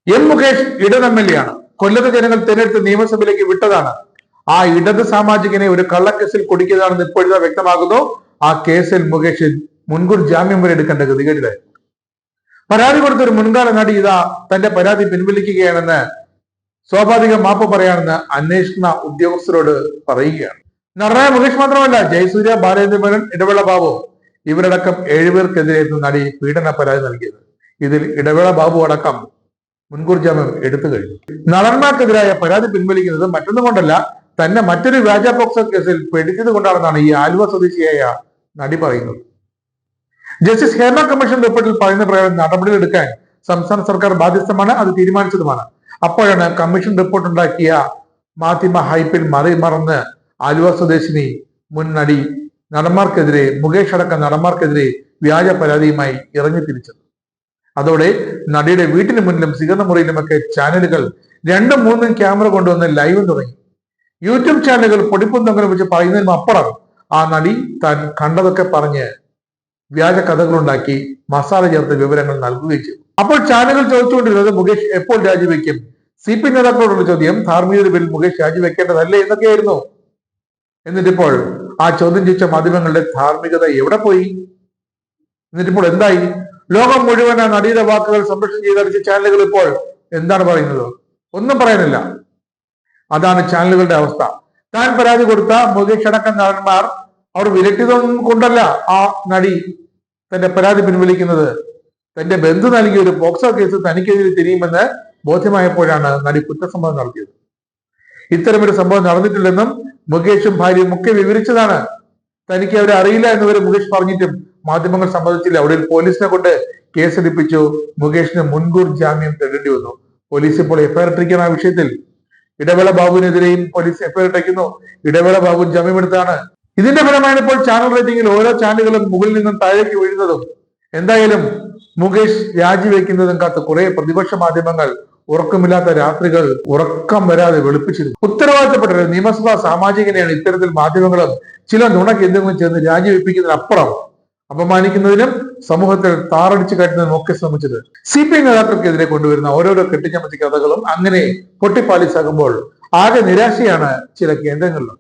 M Mukesh ഇടത് MLA ആണ്. കൊല്ലത്തെ ജനങ്ങൾ തിരഞ്ഞെടുത്ത് നിയമസഭയിലേക്ക് വിട്ടതാണ്. ആ ഇടത് സാമാജികനെ ഒരു കള്ളക്കേസിൽ കുടിക്കുന്നതാണെന്ന് ഇപ്പോഴത്തെ വ്യക്തമാകുന്നു. ആ കേസിൽ മുകേഷ് മുൻകൂർ ജാമ്യം വരെ എടുക്കേണ്ട ഗതികേടിലായി. പരാതി കൊടുത്ത ഒരു മുൻകാല നടി ഇതാ തന്റെ പരാതി പിൻവലിക്കുകയാണെന്ന് സ്വാഭാവിക മാപ്പ് പറയാണെന്ന് അന്വേഷണ ഉദ്യോഗസ്ഥരോട് പറയുകയാണ്. നടനായ മുകേഷ് മാത്രമല്ല, ജയസൂര്യ, ബാലേന്ദ്രമേനോൻ, ഇടവേള ബാബു ഇവരടക്കം 7 പേർക്കെതിരെയായിരുന്നു നടി പീഡന പരാതി നൽകിയത്. ഇതിൽ ഇടവേള ബാബു അടക്കം മുൻകൂർ ജാമ്യം എടുത്തു കഴിഞ്ഞു. നടന്മാർക്കെതിരായ പരാതി പിൻവലിക്കുന്നത് മറ്റൊന്നും കൊണ്ടല്ല, തന്നെ മറ്റൊരു വ്യാജ പോക്സോ കേസിൽ പെടുത്തിയത് കൊണ്ടാണെന്നാണ് ഈ ആലുവ സ്വദേശിയായ നടി പറയുന്നത്. ജസ്റ്റിസ് ഹേമ കമ്മീഷൻ റിപ്പോർട്ടിൽ പറയുന്ന പ്രകാരം നടപടികളെടുക്കാൻ സംസ്ഥാന സർക്കാർ ബാധ്യസ്ഥമാണ്, അത് തീരുമാനിച്ചതുമാണ്. അപ്പോഴാണ് കമ്മീഷൻ റിപ്പോർട്ട് ഉണ്ടാക്കിയ മാധ്യമ ഹൈപ്പിൽ മറിമറന്ന് ആലുവ സ്വദേശിനി മുൻ നടി നടന്മാർക്കെതിരെ, മുകേഷ് അടക്കം നടന്മാർക്കെതിരെ വ്യാജ പരാതിയുമായി ഇറങ്ങി തിരിച്ചത്. അതോടെ നടിയുടെ വീട്ടിന് മുന്നിലും സ്വീകരണ മുറിയിലുമൊക്കെ ചാനലുകൾ 2ഉം 3ഉം ക്യാമറ കൊണ്ടുവന്ന് ലൈവും തുടങ്ങി. യൂട്യൂബ് ചാനലുകൾ പൊടിപ്പും തൊങ്ങലും വെച്ച് പറയുന്നതിനും അപ്പുറം ആ നടി താൻ കണ്ടതൊക്കെ പറഞ്ഞ് വ്യാജ കഥകളുണ്ടാക്കി മസാല ചേർത്ത് വിവരങ്ങൾ നൽകുകയും ചെയ്തു. അപ്പോൾ ചാനലുകൾ ചോദിച്ചുകൊണ്ടിരുന്നത് മുകേഷ് എപ്പോൾ രാജിവെക്കും? CPI നേതാക്കളോടുള്ള ചോദ്യം ധാർമ്മികത പേരിൽ മുകേഷ് രാജിവെക്കേണ്ടതല്ലേ എന്നൊക്കെയായിരുന്നു. എന്നിട്ടിപ്പോൾ ആ ചോദ്യം ചോദിച്ച മാധ്യമങ്ങളുടെ ധാർമ്മികത എവിടെ പോയി? എന്നിട്ടിപ്പോൾ എന്തായി? ലോകം മുഴുവൻ ആ നടിയുടെ വാക്കുകൾ സംപ്രേഷണം ചെയ്തടിച്ച ചാനലുകൾ ഇപ്പോൾ എന്താണ് പറയുന്നത്? ഒന്നും പറയാനില്ല. അതാണ് ചാനലുകളുടെ അവസ്ഥ. താൻ പരാതി കൊടുത്ത മുകേഷ് അടക്കം നടന്മാർ അവർ വിരട്ടിയതൊന്നും കൊണ്ടല്ല ആ നടി തന്റെ പരാതി പിൻവലിക്കുന്നത്. തന്റെ ബന്ധു നൽകിയ ഒരു പോക്സോ കേസ് തനിക്കെതിരെ തിരിയുമെന്ന് ബോധ്യമായപ്പോഴാണ് നടി കുറ്റസമ്മതം നടത്തിയത്. ഇത്തരമൊരു സംഭവം നടന്നിട്ടില്ലെന്നും മുകേഷും ഭാര്യയും ഒക്കെ വിവരിച്ചതാണ്. തനിക്ക് അവരെ അറിയില്ല എന്നുവരെ മുകേഷ് പറഞ്ഞിട്ടും മാധ്യമങ്ങൾ സമ്മതിച്ചില്ല. ഒടുവിൽ പോലീസിനെ കൊണ്ട് കേസെടുപ്പിച്ചു. മുകേഷിന് മുൻകൂർ ജാമ്യം തേടേണ്ടി വന്നു. പോലീസ് ഇപ്പോൾ എഫ്ഐആർ ഇട്ടിരിക്കുന്ന ആ വിഷയത്തിൽ. ഇടവേള ബാബുവിനെതിരെയും പോലീസ് എഫ്ഐആർ ഇട്ടയ്ക്കുന്നു. ഇടവേള ബാബു ജാമ്യമെടുത്താണ്. ഇതിന്റെ ഫലമാണ് ഇപ്പോൾ ചാനൽ റേറ്റിംഗിൽ ഓരോ ചാനലുകളും മുകളിൽ നിന്നും താഴേക്ക് വീഴുന്നതും. എന്തായാലും മുകേഷ് രാജിവെക്കുന്നതും കാത്ത് കുറെ പ്രതിപക്ഷ മാധ്യമങ്ങൾ ഉറക്കമില്ലാത്ത രാത്രികൾ ഉറക്കം വരാതെ വെളുപ്പിച്ചിരുന്നു. ഉത്തരവാദിത്തപ്പെട്ട നിയമസഭാ സാമാജികനെയാണ് ഇത്തരത്തിൽ മാധ്യമങ്ങളും ചില നുണകേന്ദ്രങ്ങളും ചേർന്ന് രാജിവെപ്പിക്കുന്നതിനപ്പുറം അപമാനിക്കുന്നതിനും സമൂഹത്തിൽ താറടിച്ചു കയറ്റുന്നതിനും ഒക്കെ ശ്രമിച്ചത്. CPI നേതാക്കൾക്കെതിരെ കൊണ്ടുവരുന്ന ഓരോരോ കെട്ടിച്ചമച്ച കഥകളും അങ്ങനെ പൊട്ടിപ്പാലിസാകുമ്പോൾ ആകെ നിരാശയാണ് ചില കേന്ദ്രങ്ങളിലും.